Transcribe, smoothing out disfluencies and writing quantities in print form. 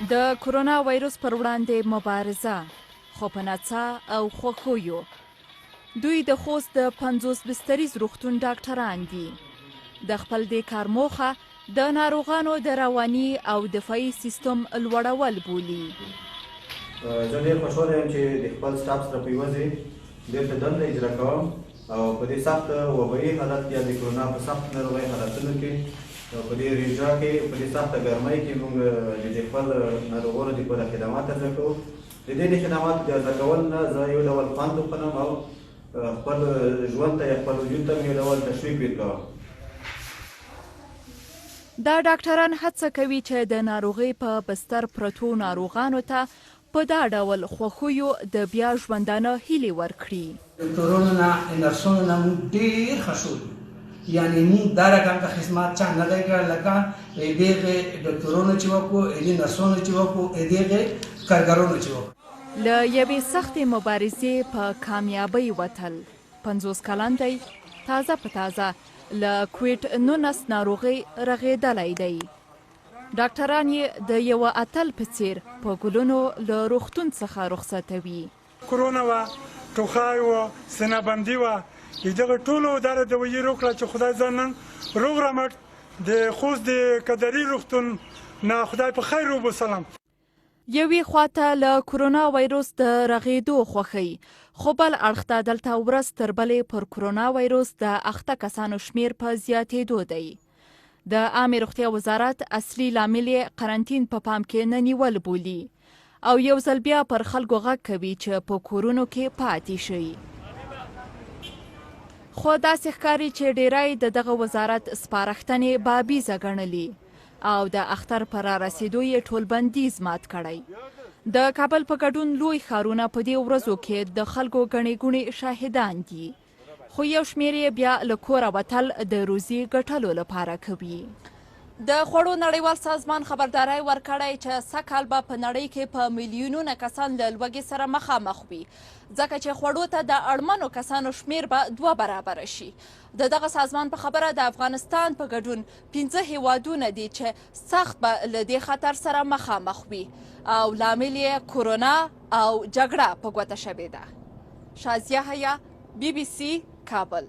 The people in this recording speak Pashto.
د کرونا وایرس پر وړاندې مبارزه خو په نڅا او خوښیو. دوی د خوست د 50 بستریز روغتون ډاکټران دي. د خپل دې کار موخه د ناروغانو د رواني او دفاعي سیستم لوړول بولي. زه ډېر خوشحاله یم چې د خپل سټاف سره په یوه ځای دلته دنده اجرا کوم او په دې سخت وبایي حالت کې د کرونا په سخت ناروغۍ حالتونو کې په دې ریجا کې په دې سخته ګرمۍ کې موږ د خپل ناروغانو دپاره خدمات ارزه کوو. د دې خدماتو د ارزه کول نه زه یو ډول خوند وخورم او خپل ژوند ته یا خپل وجود ته یو ډول تشویق ورکوم. دا ډاکټران هڅه کوي چې د ناروغۍ په بستر پرتو ناروغانو ته په دا ډول خوښیو د بیا ژوندانه هیلې ورکړي. ډاکټرانو نه نرسانو نه موږ ډېر خوشحال یعنې موږ دا رقم ته خدمات چا نه دی کړی لکه دغې ډاکټرانو چې وکړو دې نرسانو چې وکړو دغې کارګرانو چې وکړو. له یوې سختې مبارزې په کامیابۍ وتل. 50 کلن دی، تازه په تازه له کوویډ 19 ناروغۍ رغېدلی دی. ډاکټران یې د یوه اتل په څیر په ګلونو له روغتون څخه رخصتوي. کرونا وه، ټوخی وه، سینه بندي وه، دغه ټولو داره دوایي روکړه چې خدای ځان نن روغ رمټ د خوست د کدري روغتون نه خدای په خیر وبوسلم. یوې خواته له کرونا وایرس د رغېدو خوښۍ، خو بل اړخ ته دلته ورځ تر بلې پر کرونا وایرس د اخته کسانو شمیر په زیاتېدو دی. د عامې روغتیا وزارت اصلي لامل یې قرنطین په پام کې نه نیول بولي او یو ځل بیا پر خلکو غږ کوي چې په کورونو کې پاتې شي. خو داسې ښکاري چې ډیری د دغه وزارت سپارښتنې بابیزه ګڼلي او د اختر پر رارسېدو یې ټول بندیز مات کړی. د کابل په ګډون لوی ښارونه په دې ورځو کې د خلکو ګڼې ګوڼې شاهدان دي، خو یو شمېر یې بیا له کوره وتل د روزي ګټلو لپاره کوي. د خوړو نړیوال سازمان خبرداری ورکړی چې سږکال به په نړۍ کې په میلیونونه کسان له لوږې سره مخامخ وي، ځکه چې خوړو ته د اړمنو کسانو شمیر به 2 برابره شي. د دغه سازمان په خبره د افغانستان په ګډون 15 هیوادونه دي چې سخت به له دې خطر سره مخامخ وي او لامل یې کرونا او جګړه په ګوته شوې ده. شازیه حیا، BBC کابل.